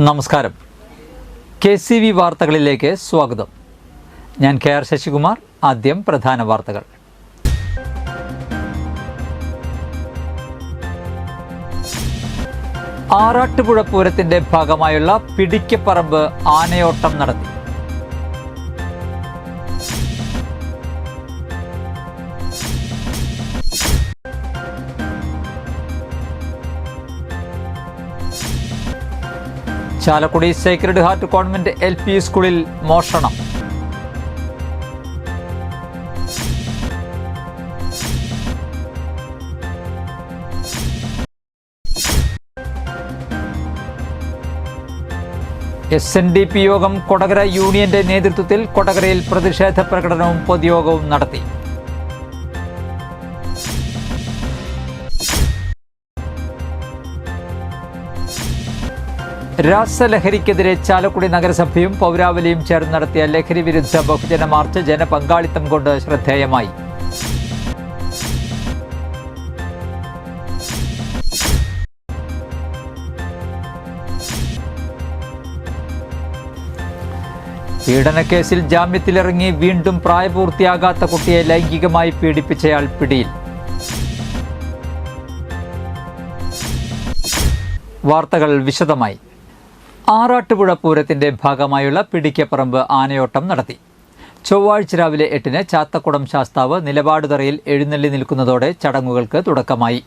നമസ്കാരം. KCV വാർത്തകളിലേക്ക് സ്വാഗതം. ഞാൻ KR ശശികുമാർ. ആദ്യം പ്രധാന വാർത്തകൾ. ആറാട്ടുപുഴ പൂരത്തിന്റെ ഭാഗമായുള്ള പിടിക്കപ്പറമ്പ് ആനയോട്ടം നടത്തി. Chalakudy sacred heart convent LP സ്കൂളിൽ മോഷണം. SNDP യോഗം കൊടകര യൂണിയന്റെ നേതൃത്വത്തിൽ കൊടകരയിൽ പ്രതിഷേധ പ്രകടനവും പൊതുയോഗവും നടത്തി. രാസലഹരിക്കെതിരെ ചാലക്കുടി നഗരസഭയും പൗരാവലിയും ചേർന്ന് നടത്തിയ ലഹരി വിരുദ്ധ ബഹുജന മാർച്ച് ജനപങ്കാളിത്തം കൊണ്ട് ശ്രദ്ധേയമായി. പീഡനക്കേസിൽ ജാമ്യത്തിലിറങ്ങി വീണ്ടും പ്രായപൂർത്തിയാകാത്ത കുട്ടിയെ ലൈംഗികമായി പീഡിപ്പിച്ചയാൾ പിടിയിൽ. വാർത്തകൾ വിശദമായി. ആറാട്ടുപുഴ പൂരത്തിന്റെ ഭാഗമായുള്ള പിടിക്കപ്പറമ്പ് ആനയോട്ടം നടത്തി. ചൊവ്വാഴ്ച രാവിലെ 8-ന് ചാത്തക്കുളം ശാസ്താവ് നിലപാടുതറയിൽ എഴുന്നള്ളി നിൽക്കുന്നതോടെ ചടങ്ങുകൾക്ക് തുടക്കമായി.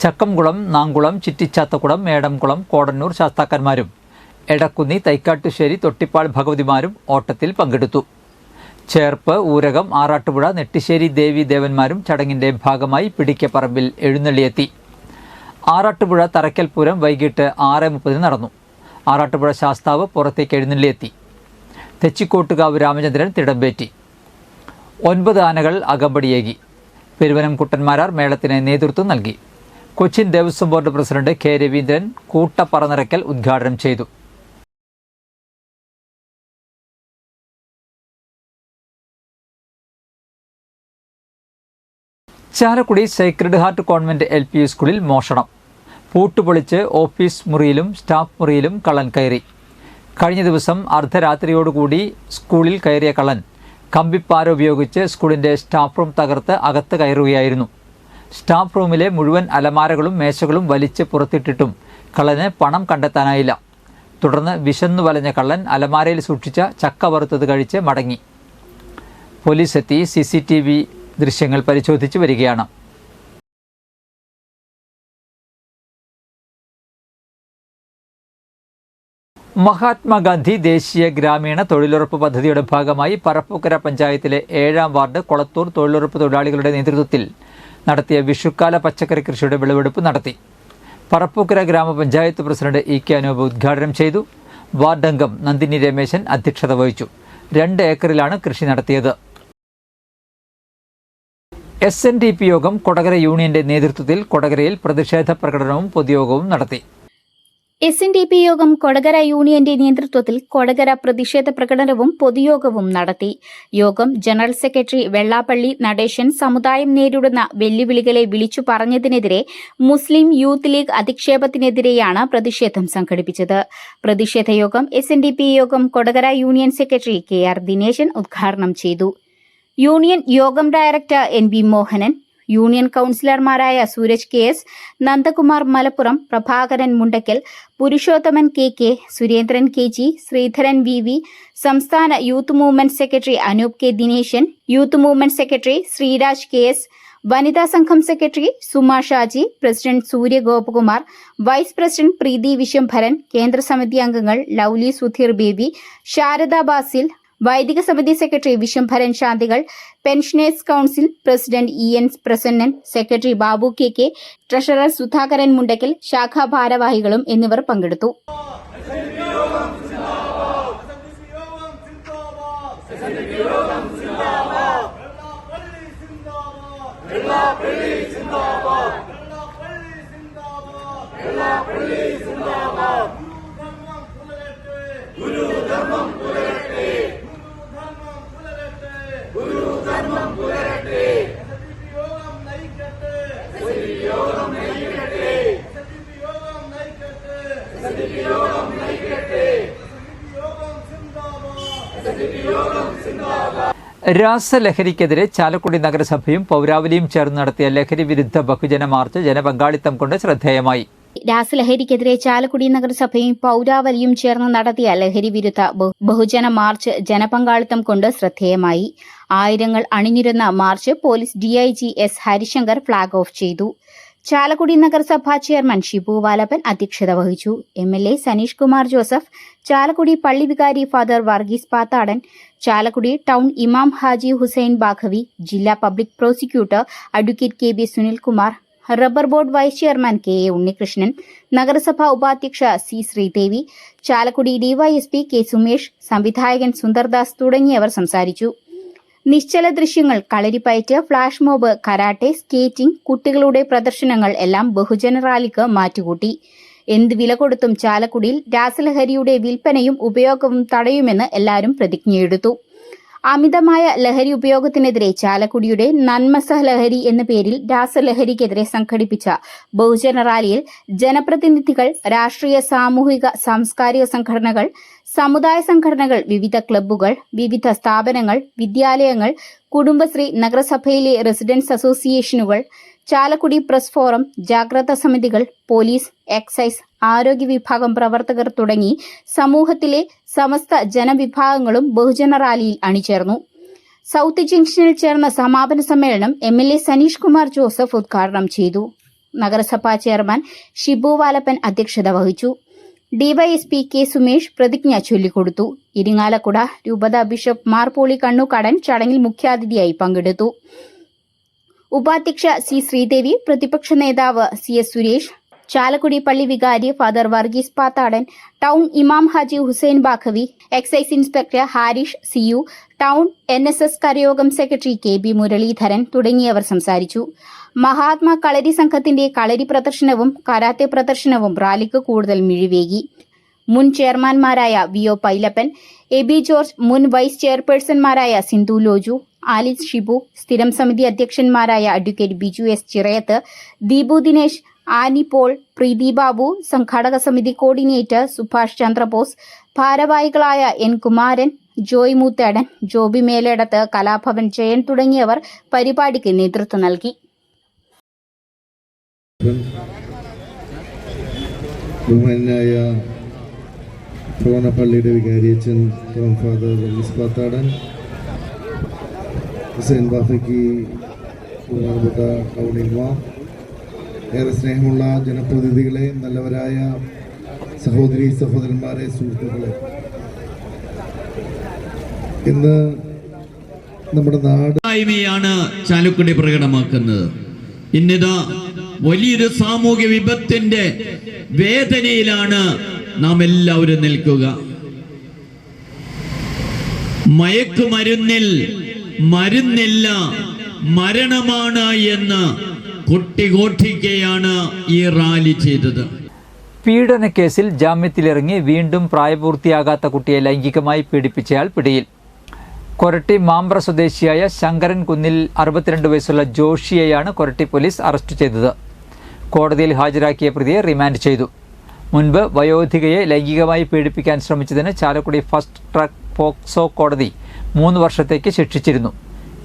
ചക്കംകുളം, നാങ്കുളം, ചിറ്റിച്ചാത്തക്കുളം, മേടംകുളം, കോടന്നൂർ ശാസ്താക്കന്മാരും എടക്കുന്നി, തൈക്കാട്ടുശ്ശേരി, തൊട്ടിപ്പാൾ ഭഗവതിമാരും ഓട്ടത്തിൽ പങ്കെടുത്തു. ചേർപ്പ്, ഊരകം, ആറാട്ടുപുഴ, നെട്ടിശ്ശേരി ദേവി ദേവന്മാരും ചടങ്ങിന്റെ ഭാഗമായി പിടിക്കപ്പറമ്പിൽ എഴുന്നള്ളിയെത്തി. ആറാട്ടുപുഴ തറയ്ക്കൽ പൂരം വൈകിട്ട് 6:30 നടന്നു. ആറാട്ടുപുഴ ശാസ്താവ് പുറത്തേക്ക് എഴുന്നള്ളിയെത്തി. തെച്ചിക്കോട്ടുകാവ് രാമചന്ദ്രൻ തിടമ്പേറ്റി. 9 ആനകൾ അകമ്പടിയേകി. പെരുവനം കുട്ടന്മാരാർ മേളത്തിന് നേതൃത്വം നൽകി. Cochin Devaswom board president K. Raveendran കൂട്ടപ്പറനിറക്കൽ ഉദ്ഘാടനം ചെയ്തു. Chalakudy sacred heart convent LP സ്കൂളിൽ മോഷണം. പൂട്ടുപൊളിച്ച് ഓഫീസ് മുറിയിലും സ്റ്റാഫ് മുറിയിലും കള്ളൻ കയറി. കഴിഞ്ഞ ദിവസം അർദ്ധരാത്രിയോടുകൂടി സ്കൂളിൽ കയറിയ കള്ളൻ കമ്പിപ്പാര ഉപയോഗിച്ച് സ്കൂളിന്റെ സ്റ്റാഫ് റൂം തകർത്ത് അകത്ത് കയറുകയായിരുന്നു. സ്റ്റാഫ് റൂമിലെ മുഴുവൻ അലമാരകളും മേശകളും വലിച്ച് പുറത്തിട്ടിട്ടും കള്ളന് പണം കണ്ടെത്താനായില്ല. തുടർന്ന് വിശന്നു വലഞ്ഞ കള്ളൻ അലമാരയിൽ സൂക്ഷിച്ച ചക്ക വറുത്തത് കഴിച്ച് മടങ്ങി. പോലീസ് എത്തി CCTV ദൃശ്യങ്ങൾ പരിശോധിച്ചു വരികയാണ്. മഹാത്മാഗാന്ധി ദേശീയ ഗ്രാമീണ തൊഴിലുറപ്പ് പദ്ധതിയുടെ ഭാഗമായി പറപ്പൂക്കര പഞ്ചായത്തിലെ 7-ാം വാർഡ് കൊളത്തൂർ തൊഴിലുറപ്പ് തൊഴിലാളികളുടെ നേതൃത്വത്തിൽ നടത്തിയ വിഷുക്കാല പച്ചക്കറി കൃഷിയുടെ വിളവെടുപ്പ് നടത്തി. പറപ്പൂക്കര ഗ്രാമപഞ്ചായത്ത് പ്രസിഡന്റ് EK അനൂപ് ഉദ്ഘാടനം ചെയ്തു. വാർഡ് അംഗം നന്ദിനി രമേശൻ അധ്യക്ഷത വഹിച്ചു. 2 ഏക്കറിലാണ് കൃഷി നടത്തിയത്. SNDP യോഗം കൊടകര യൂണിയന്റെ നേതൃത്വത്തിൽ കൊടകരയിൽ പ്രതിഷേധ പ്രകടനവും പൊതുയോഗവും നടത്തി. SNDP യോഗം കൊടകര യൂണിയന്റെ നേതൃത്വത്തിൽ കൊടകര പ്രതിഷേധ പ്രകടനവും പൊതുയോഗവും നടത്തി. യോഗം ജനറൽ സെക്രട്ടറി വെള്ളാപ്പള്ളി നടേശൻ സമുദായം നേരിടുന്ന വെല്ലുവിളികളെ വിളിച്ചു പറഞ്ഞതിനെതിരെ മുസ്ലിം യൂത്ത് ലീഗ് അധിക്ഷേപത്തിനെതിരെയാണ് പ്രതിഷേധം സംഘടിപ്പിച്ചത്. പ്രതിഷേധ യോഗം SNDP യോഗം Kodakara union secretary KR Dineshan ഉദ്ഘാടനം ചെയ്തു. യൂണിയൻ യോഗം ഡയറക്ടർ NB മോഹനൻ, യൂണിയൻ കൌൺസിലർമാരായ Suraj KS, Nandakumar Malappuram, Prabhakaran Mundakkal, Purushothaman KK, Surendran KG, Sreedharan VV, സംസ്ഥാന youth movement secretary Anoop K. Dineshan, youth movement secretary Sreeraj KS, വനിതാ സംഘം secretary Suma Shaji, president Surya Gopakumar, vice president Preethi Viswambharan, കേന്ദ്രസമിതി അംഗങ്ങൾ ലൗലി സുധീർ ബേബി, ശാരദ ബാസിൽ, വൈദിക സമിതി സെക്രട്ടറി വിശ്വംഭരൻ ശാന്തികൾ, pensioners council president EN Prasannan, secretary Babu KK, treasurer Sudhakaran Mundakkal, ശാഖാ ഭാരവാഹികളും എന്നിവർ പങ്കെടുത്തു. യോഗം നയിക്കട്ടെ. രാസലഹരിക്കെതിരെ ചാലക്കുടി നഗരസഭയും പൗരാവലിയും ചേർന്ന് നടത്തിയ ലഹരി വിരുദ്ധ ബഹുജന മാർച്ച് ജനപങ്കാളിത്തം കൊണ്ട് ശ്രദ്ധേയമായി. രാസലഹരിക്കെതിരെ ചാലക്കുടി നഗരസഭയും പൗരാവലിയും ചേർന്ന് നടത്തിയ ലഹരി വിരുദ്ധ ബഹുജന മാർച്ച് ജനപങ്കാളിത്തം കൊണ്ട് ശ്രദ്ധേയമായി. ആയിരങ്ങൾ അണിനിരുന്ന march police DIG S Harishankar flag off ചെയ്തു. ചാലക്കുടി നഗരസഭാ ചെയർമാൻ ഷിബു വാലപ്പൻ അധ്യക്ഷത വഹിച്ചു. MLA സനീഷ് കുമാർ ജോസഫ്, ചാലക്കുടി പള്ളി വികാരി ഫാദർ വർഗീസ് പാത്താടൻ, ചാലക്കുടി ടൗൺ ഇമാം ഹാജി ഹുസൈൻ ബാഖവി, ജില്ലാ public prosecutor advocate KB Sunilkumar, rubber board vice chairman KA Unnikrishnan, നഗരസഭാ ഉപാധ്യക്ഷ C Sridevi, Chalakudy DYSP K Sumesh, സംവിധായകൻ സുന്ദർദാസ് തുടങ്ങിയവർ സംസാരിച്ചു. നിശ്ചല ദൃശ്യങ്ങൾ, Kalaripayattu, flash mob, karate, skating, കുട്ടികളുടെ പ്രദർശനങ്ങൾ എല്ലാം ബഹുജന റാലിക്ക് മാറ്റുകൂട്ടി. എന്ത് വില കൊടുത്തും ചാലക്കുടിയിൽ രാസലഹരിയുടെ വിൽപ്പനയും ഉപയോഗവും തടയുമെന്ന് എല്ലാവരും പ്രതിജ്ഞയെടുത്തു. അമിതമായ ലഹരി ഉപയോഗത്തിനെതിരെ ചാലക്കുടിയുടെ നന്മസ ലഹരി എന്ന പേരിൽ രാസലഹരിക്കെതിരെ സംഘടിപ്പിച്ച ബഹുജന റാലിയിൽ ജനപ്രതിനിധികൾ, രാഷ്ട്രീയ, സാമൂഹിക, സാംസ്കാരിക സംഘടനകൾ, സമുദായ സംഘടനകൾ, വിവിധ ക്ലബ്ബുകൾ, വിവിധ സ്ഥാപനങ്ങൾ, വിദ്യാലയങ്ങൾ, കുടുംബശ്രീ, നഗരസഭയിലെ റെസിഡൻസ് അസോസിയേഷനുകൾ, ചാലക്കുടി പ്രസ് ഫോറം, ജാഗ്രതാ സമിതികൾ, പോലീസ്, എക്സൈസ്, ആരോഗ്യ വിഭാഗം പ്രവർത്തകർ തുടങ്ങി സമൂഹത്തിലെ സമസ്ത ജനവിഭാഗങ്ങളും ബഹുജന റാലിയിൽ അണിചേർന്നു. സൗത്ത് ജംഗ്ഷനിൽ ചേർന്ന സമാപന സമ്മേളനം MLA സനീഷ് കുമാർ ജോസഫ് ഉദ്ഘാടനം ചെയ്തു. നഗരസഭാ ചെയർമാൻ ഷിബു വാലപ്പൻ അധ്യക്ഷത വഹിച്ചു. DYSP K സുമേഷ് പ്രതിജ്ഞ ചൊല്ലിക്കൊടുത്തു. ഇരിങ്ങാലക്കുട രൂപത ബിഷപ്പ് മാർ പോളി കണ്ണൂക്കാടൻ ചടങ്ങിൽ മുഖ്യാതിഥിയായി പങ്കെടുത്തു. ഉപാധ്യക്ഷ C ശ്രീദേവി, പ്രതിപക്ഷ നേതാവ് CS സുരേഷ്, ചാലക്കുടി പള്ളി വികാരി ഫാദർ വർഗീസ് പാത്താടൻ, ടൗൺ ഇമാം ഹാജി Hussain Baqavi, excise inspector Harish CU, town NSS കരയോഗം സെക്രട്ടറി KB മുരളീധരൻ തുടങ്ങിയവർ സംസാരിച്ചു. മഹാത്മാ കളരി സംഘത്തിന്റെ കളരി പ്രദർശനവും കരാത്തെ പ്രദർശനവും റാലിക്ക് കൂടുതൽ മിഴിവേകി. മുൻ ചെയർമാൻമാരായ VO പൈലപ്പൻ, AB ജോർജ്, മുൻ വൈസ് ചെയർപേഴ്സൺമാരായ സിന്ധു ലോജു, ആലിസ് ഷിബു, സ്ഥിരം സമിതി അധ്യക്ഷന്മാരായ advocate Biju S Chirayath, Deepu Dinesh, Annie Paul, Preethi Babu, സംഘാടക സമിതി കോർഡിനേറ്റർ സുഭാഷ് ചന്ദ്രബോസ്, ഭാരവാഹികളായ N കുമാരൻ, ജോയ് മൂത്തേടൻ, ജോബി മേലേടത്ത്, കലാഭവൻ ജയൻ തുടങ്ങിയവർ പരിപാടിക്ക് നേതൃത്വം നൽകി. ബഹുമാനായ പള്ളിയുടെ വികാരിയച്ഛൻ ഫാദർ വർഗീസ് പാത്താടൻ, ഹുസൈൻ ബാഫയ്ക്ക് ബഹുമാനപ്പെട്ട ടൗൺ ഇമാം, ഏറെ സ്നേഹമുള്ള ജനപ്രതിനിധികളെ, നല്ലവരായ സഹോദരി സഹോദരന്മാരെ, സുഹൃത്തുക്കളെ, ഇന്ന് നമ്മുടെ നാട് ചാലക്കുടി പ്രകടമാക്കുന്നത്. ഇന്നിതാ വലിയൊരു സാമൂഹ്യ വിപത്തിന്റെ വേദനയിലാണ് നാം എല്ലാവരും നിൽക്കുക. മയക്കുമരുന്നിൽ മരുന്നില്ല, മരണമാണ് എന്ന് കൊട്ടിഘോഷിക്കുകയാണ് ഈ റാലി ചെയ്തത്. പീഡനക്കേസിൽ ജാമ്യത്തിലിറങ്ങി വീണ്ടും പ്രായപൂർത്തിയാകാത്ത കുട്ടിയെ ലൈംഗികമായി പീഡിപ്പിച്ചയാൾ പിടിയിൽ. കൊരട്ടി മാമ്പ്ര സ്വദേശിയായ ശങ്കരൻ കുന്നിൽ 62 വയസ്സുള്ള ജോഷിയെയാണ് കൊരട്ടി പോലീസ് അറസ്റ്റ് ചെയ്തത്. കോടതിയിൽ ഹാജരാക്കിയ പ്രതിയെ റിമാൻഡ് ചെയ്തു. മുൻപ് വയോധികയെ ലൈംഗികമായി പീഡിപ്പിക്കാൻ ശ്രമിച്ചതിന് ചാലക്കുടി ഫസ്റ്റ് ട്രാക്ക് പോക്സോ കോടതി 3 വർഷത്തേക്ക് ശിക്ഷിച്ചിരുന്നു.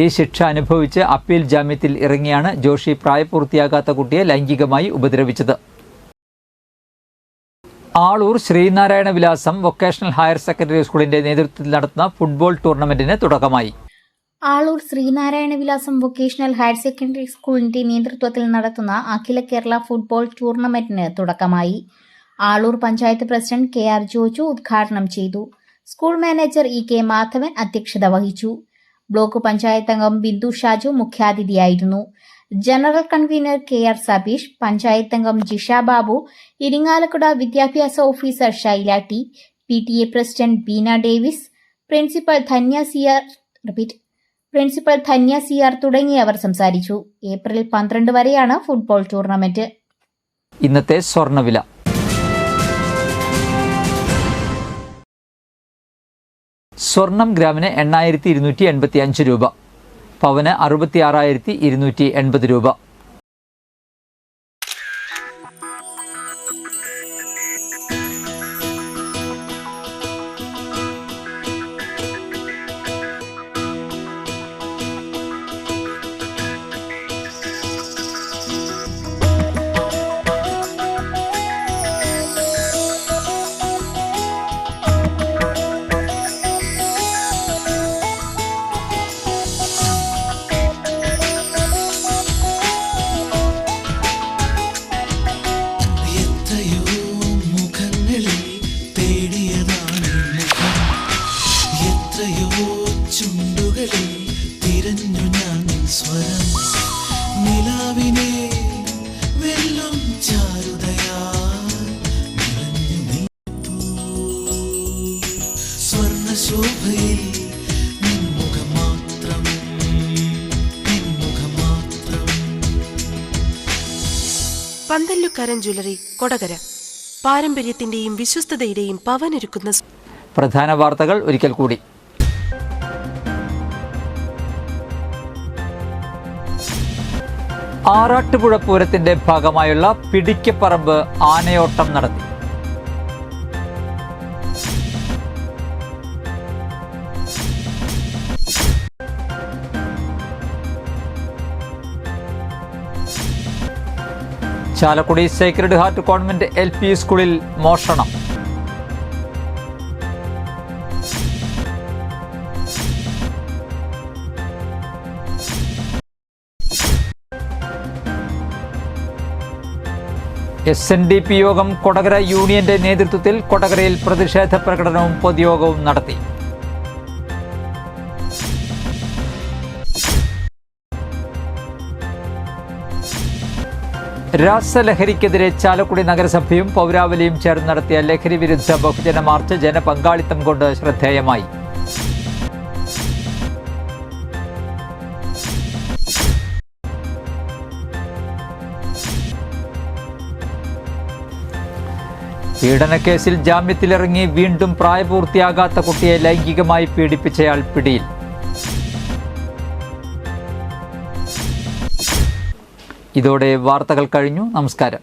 ഈ ശിക്ഷ അനുഭവിച്ച് അപ്പീൽ ജാമ്യത്തിൽ ഇറങ്ങിയാണ് ജോഷി പ്രായപൂർത്തിയാകാത്ത കുട്ടിയെ ലൈംഗികമായി ഉപദ്രവിച്ചത്. ആളൂർ ശ്രീനാരായണ വിലാസം വൊക്കേഷണൽ ഹയർ സെക്കൻഡറി സ്കൂളിന്റെ നേതൃത്വത്തിൽ നടത്തുന്ന ഫുട്ബോൾ ടൂർണമെന്റിന് തുടക്കമായി. ആളൂർ ശ്രീനാരായണ വിലാസം വൊക്കേഷണൽ ഹയർ സെക്കൻഡറി സ്കൂളിന്റെ നേതൃത്വത്തിൽ നടത്തുന്ന അഖില കേരള ഫുട്ബോൾ ടൂർണമെന്റിന് തുടക്കമായി. ആളൂർ പഞ്ചായത്ത് പ്രസിഡന്റ് KR ജോജു ഉദ്ഘാടനം ചെയ്തു. സ്കൂൾ മാനേജർ EK മാധവൻ അധ്യക്ഷത വഹിച്ചു. ബ്ലോക്ക് പഞ്ചായത്ത് അംഗം ബിന്ദു ഷാജു മുഖ്യാതിഥിയായിരുന്നു. General convener KR Sabeesh, panchayat അംഗം ജിഷ ബാബു, ഇരിങ്ങാലക്കുട വിദ്യാഭ്യാസ officer Shaila T, PTA president Beena Davis, principal Dhanya CR തുടങ്ങിയവർ സംസാരിച്ചു. ഏപ്രിൽ 12 വരെയാണ് ഫുട്ബോൾ ടൂർണമെന്റ്. ഇന്നത്തെ സ്വർണ്ണവില. സ്വർണം ഗ്രാമിന് 8,285 രൂപ, പവന് 66,280 രൂപ. നിലാവിനെ വെള്ളം ചാരുതയാ സ്വർണ്ണ ശോഭയിൽ നിൻമുഖം മാത്രം പന്തല്ലുക്കാരൻ ജ്വല്ലറി കൊടകര പാരമ്പര്യത്തിന്റെയും വിശ്വസ്തതയുടെയും പവനൊരുക്കുന്ന പ്രധാന വാർത്തകൾ ഒരിക്കൽ കൂടി. ആറാട്ടുപുഴ പൂരത്തിന്റെ ഭാഗമായുള്ള പിടിക്കപ്പറമ്പ് ആനയോട്ടം നടത്തി. Chalakudy sacred heart convent LP സ്കൂളിൽ മോഷണം. SNDP യോഗം കൊടകര യൂണിയന്റെ നേതൃത്വത്തിൽ കൊടകരയിൽ പ്രതിഷേധ പ്രകടനവും പൊതുയോഗവും നടത്തി. രാസലഹരിക്കെതിരെ ചാലക്കുടി നഗരസഭയും പൗരാവലിയും ചേർന്ന് നടത്തിയ ലഹരി വിരുദ്ധ ബഹുജന മാർച്ച് ജനപങ്കാളിത്തം കൊണ്ട് ശ്രദ്ധേയമായി. പീഡനക്കേസിൽ ജാമ്യത്തിലിറങ്ങി വീണ്ടും പ്രായപൂർത്തിയാകാത്ത കുട്ടിയെ ലൈംഗികമായി പീഡിപ്പിച്ചയാൾ പിടിയിൽ. ഇതോടെ വാർത്തകൾ കഴിഞ്ഞു. നമസ്കാരം.